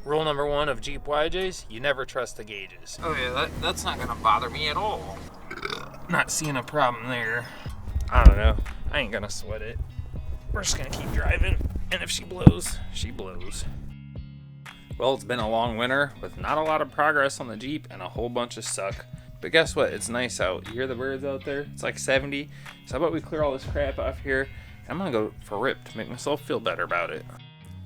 Rule number one of Jeep YJs, you never trust the gauges. Oh yeah, that's not gonna bother me at all. Not seeing a problem there. I don't know. I ain't gonna sweat it. We're just gonna keep driving, and if she blows, she blows. Well, it's been a long winter with not a lot of progress on the Jeep and a whole bunch of suck. But guess what? It's nice out. You hear the birds out there? It's like 70. So how about we clear all this crap off here? I'm gonna go for a rip to make myself feel better about it.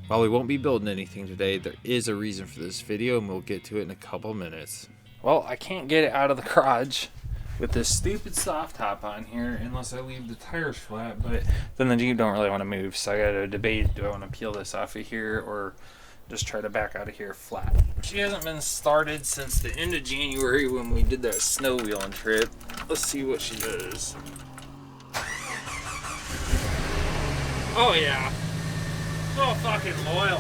While we won't be building anything today, there is a reason for this video, and we'll get to it in a couple minutes. Well, I can't get it out of the garage with this stupid soft top on here unless I leave the tires flat, but then the Jeep don't really want to move, so I gotta debate, do I want to peel this off of here or just try to back out of here flat. She hasn't been started since the end of January when we did that snow wheeling trip. Let's see what she does. Oh yeah, so fucking loyal.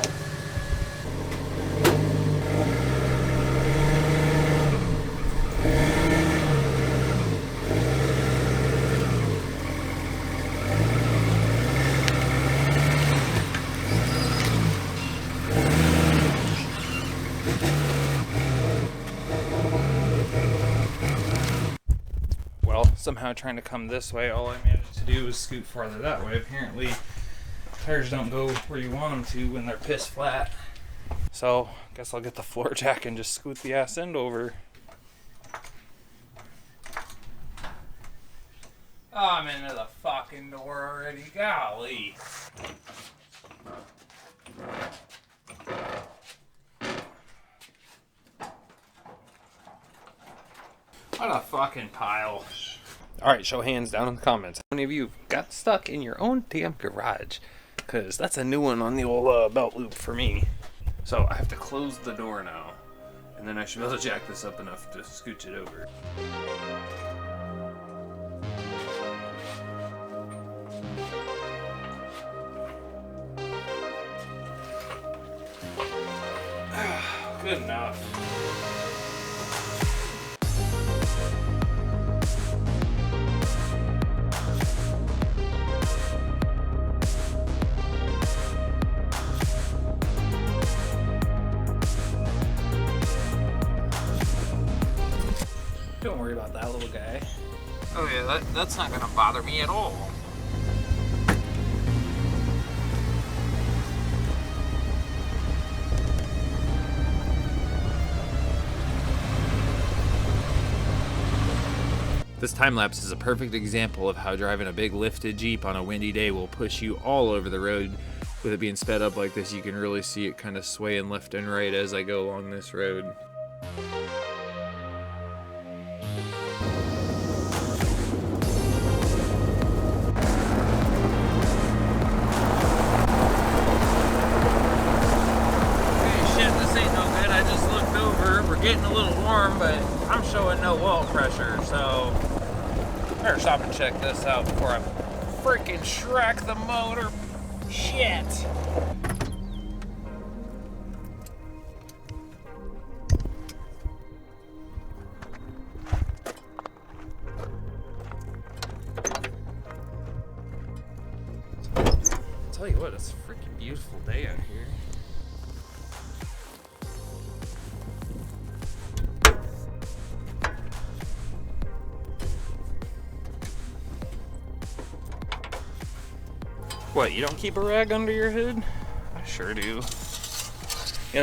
Somehow trying to come this way, all I managed to do was scoot farther that way. Apparently tires don't go where you want them to when they're piss flat. So guess I'll get the floor jack and just scoot the ass end over. Oh, I'm into the fucking door already. Golly. What a fucking pile. Alright, show hands down in the comments. How many of you got stuck in your own damn garage? Because that's a new one on the old belt loop for me. So I have to close the door now. And then I should be able to jack this up enough to scooch it over. Good enough. Don't worry about that little guy. Oh yeah, that's not gonna bother me at all. This time lapse is a perfect example of how driving a big lifted Jeep on a windy day will push you all over the road. With it being sped up like this, you can really see it kind of swaying left and right as I go along this road. Getting a little warm, but I'm showing no oil pressure, so I better stop and check this out before I freaking Shrek the motor. Shit. I'll tell you what, it's a freaking beautiful day out here. What, you don't keep a rag under your hood? I sure do. You know,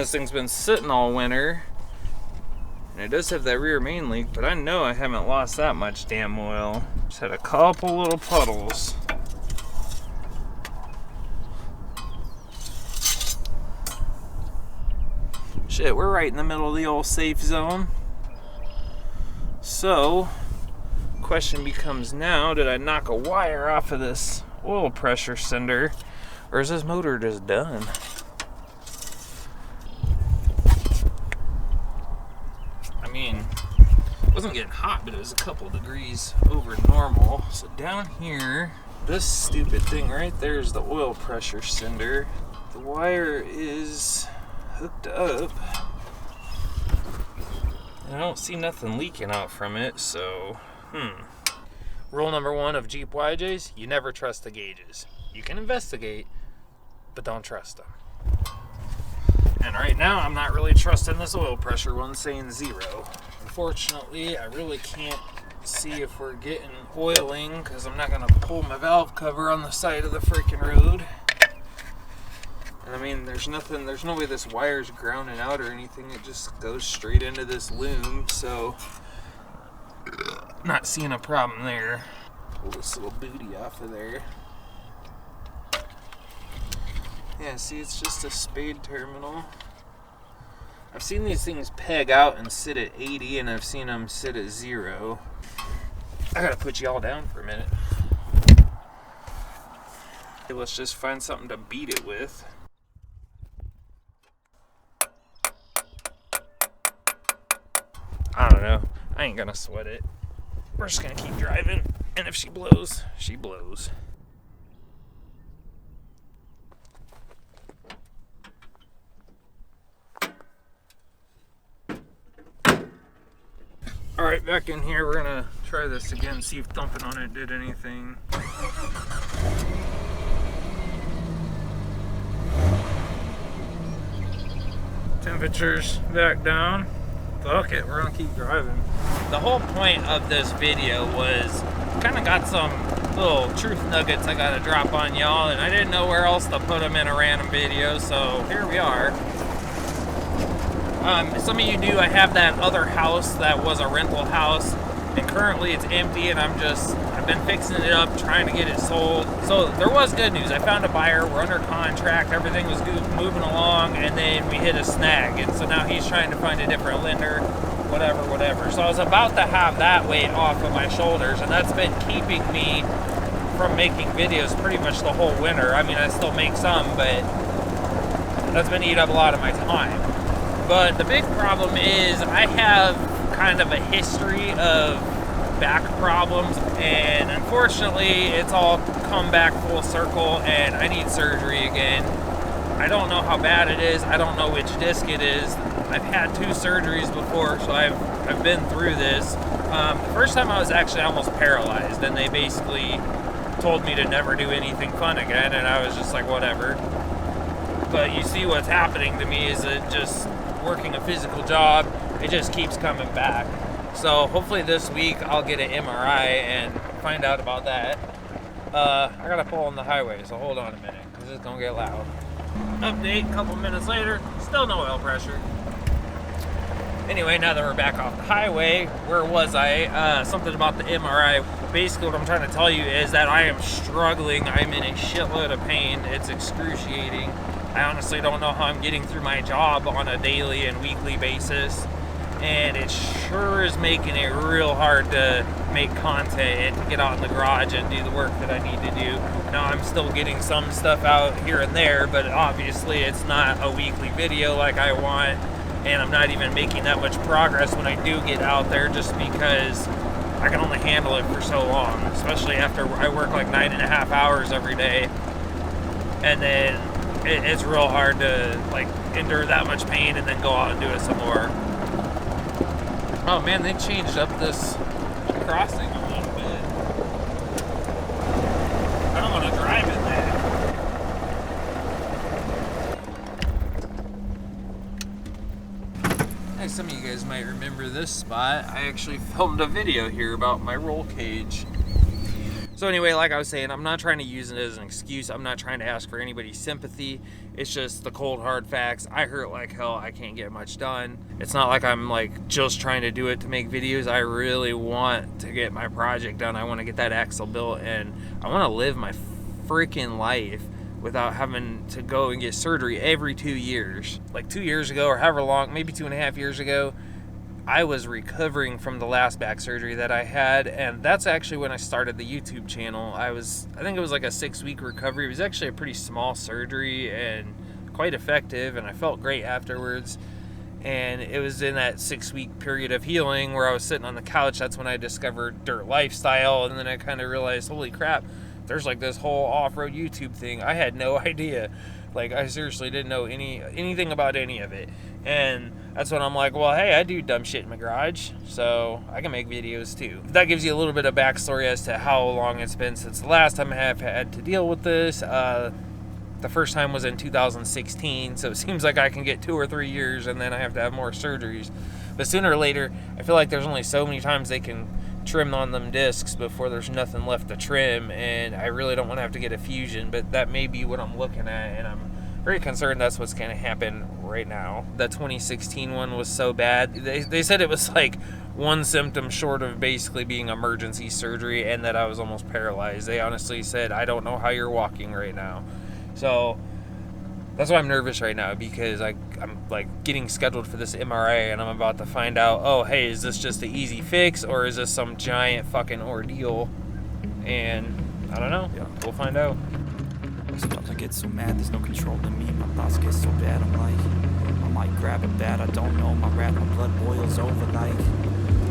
this thing's been sitting all winter. And it does have that rear main leak, but I know I haven't lost that much damn oil. Just had a couple little puddles. Shit, we're right in the middle of the old safe zone. So, question becomes now, did I knock a wire off of this oil pressure sender, or is this motor just done? I mean, it wasn't getting hot, but it was a couple degrees over normal. So down here, this stupid thing right there is the oil pressure sender. The wire is hooked up, and I don't see nothing leaking out from it, so Rule number one of Jeep YJs, you never trust the gauges. You can investigate, but don't trust them. And right now, I'm not really trusting this oil pressure one saying 0. Unfortunately, I really can't see if we're getting oiling because I'm not going to pull my valve cover on the side of the freaking road. And I mean, there's no way this wire's grounding out or anything. It just goes straight into this loom, so not seeing a problem there. Pull this little booty off of there. Yeah, see, it's just a spade terminal. I've seen these things peg out and sit at 80, and I've seen them sit at 0. I gotta put you all down for a minute. Okay, let's just find something to beat it with. I don't know. I ain't gonna sweat it. We're just gonna keep driving, and if she blows, she blows. Alright, back in here, we're gonna try this again, see if thumping on it did anything. Temperature's back down. Fuck it, we're gonna keep driving. The whole point of this video was kind of got some little truth nuggets I gotta drop on y'all, and I didn't know where else to put them in a random video, so here we are. Some of you knew I have that other house that was a rental house, and currently it's empty, and I've been fixing it up, trying to get it sold. So there was good news. I found a buyer, we're under contract, everything was good, moving along, and then we hit a snag, and so now he's trying to find a different lender, whatever. So I was about to have that weight off of my shoulders, and that's been keeping me from making videos pretty much the whole winter. I mean, I still make some, but that's been eating up a lot of my time. But the big problem is I have kind of a history of back problems, and unfortunately it's all come back full circle and I need surgery again. I don't know how bad it is. I don't know which disc it is. I've had 2 surgeries before, so I've been through this. The first time I was actually almost paralyzed, and they basically told me to never do anything fun again, and I was just like, whatever. But you see what's happening to me is it just working a physical job, it just keeps coming back. So hopefully this week I'll get an MRI and find out about that. I gotta pull on the highway, so hold on a minute, because it's gonna get loud. Update, a couple minutes later, still no oil pressure. Anyway, now that we're back off the highway, where was I? Something about the MRI. Basically what I'm trying to tell you is that I am struggling. I'm in a shitload of pain. It's excruciating. I honestly don't know how I'm getting through my job on a daily and weekly basis, and it sure is making it real hard to make content and to get out in the garage and do the work that I need to do. Now I'm still getting some stuff out here and there, but obviously it's not a weekly video like I want, and I'm not even making that much progress when I do get out there, just because I can only handle it for so long, especially after I work like 9.5 hours every day, and then it's real hard to like endure that much pain and then go out and do it some more. Oh man, they changed up this crossing a little bit. I don't want to drive in that. Hey, some of you guys might remember this spot. I actually filmed a video here about my roll cage. So anyway, like I was saying, I'm not trying to use it as an excuse. I'm not trying to ask for anybody's sympathy. It's just the cold, hard facts. I hurt like hell. I can't get much done. It's not like I'm like just trying to do it to make videos. I really want to get my project done. I want to get that axle built, and I want to live my freaking life without having to go and get surgery every 2 years. Like 2 years ago, or however long, maybe 2.5 years ago, I was recovering from the last back surgery that I had, and that's actually when I started the YouTube channel. I think it was like a 6-week recovery. It was actually a pretty small surgery and quite effective, and I felt great afterwards. And it was in that 6-week period of healing where I was sitting on the couch. That's when I discovered dirt lifestyle, and then I kind of realized, holy crap, there's like this whole off-road YouTube thing. I had no idea. Like, I seriously didn't know anything about any of it. And that's when I'm like, well, hey, I do dumb shit in my garage, so I can make videos too. That gives you a little bit of backstory as to how long it's been since the last time I have had to deal with this. The first time was in 2016, so it seems like I can get 2 or 3 years and then I have to have more surgeries. But sooner or later, I feel like there's only so many times they can trim on them discs before there's nothing left to trim, and I really don't want to have to get a fusion, but that may be what I'm looking at, and I'm very concerned that's what's going to happen right now. That 2016 one was so bad. They said it was like one symptom short of basically being emergency surgery, and that I was almost paralyzed. They honestly said, I don't know how you're walking right now. So that's why I'm nervous right now, because I'm like getting scheduled for this MRI, and I'm about to find out, oh, hey, is this just an easy fix, or is this some giant fucking ordeal? And I don't know. Yeah. We'll find out. Sometimes I get so mad, there's no control in me. My thoughts get so bad, I'm like, I might grab a bat, I don't know. My wrath, my blood boils over like,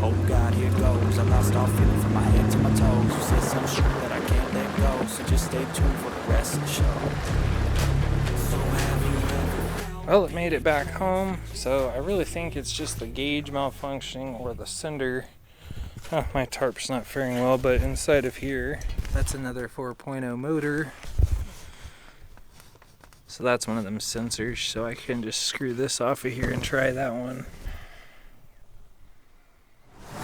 oh God, here goes. I lost all feeling from my head to my toes. You said some shit that I can't let go, so just stay tuned for the rest of the show. Well, it made it back home, so I really think it's just the gauge malfunctioning or the sender. Oh, my tarp's not faring well, but inside of here, that's another 4.0 motor. So that's one of them sensors, so I can just screw this off of here and try that one.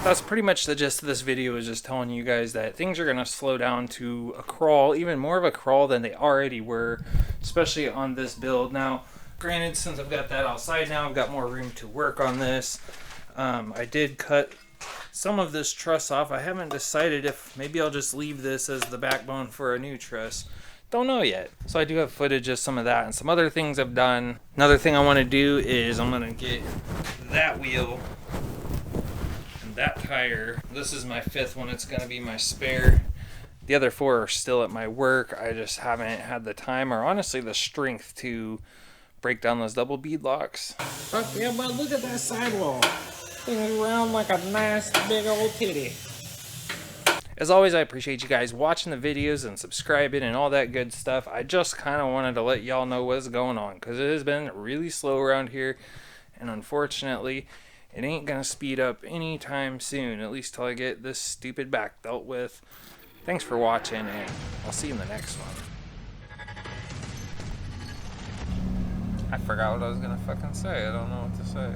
That's pretty much the gist of this video, is just telling you guys that things are going to slow down to a crawl, even more of a crawl than they already were, especially on this build. Now, granted, since I've got that outside now, I've got more room to work on this. I did cut some of this truss off. I haven't decided if maybe I'll just leave this as the backbone for a new truss. Don't know yet. So I do have footage of some of that and some other things I've done. Another thing I want to do is I'm going to get that wheel and that tire. This is my 5th one. It's going to be my spare. The other 4 are still at my work. I just haven't had the time or honestly the strength to break down those double bead locks. Fuck yeah, but look at that sidewall. Thing's round like a nice big old titty. As always, I appreciate you guys watching the videos and subscribing and all that good stuff. I just kind of wanted to let y'all know what's going on, because it has been really slow around here, and unfortunately, it ain't going to speed up anytime soon, at least till I get this stupid back dealt with. Thanks for watching, and I'll see you in the next one. I forgot what I was going to fucking say. I don't know what to say.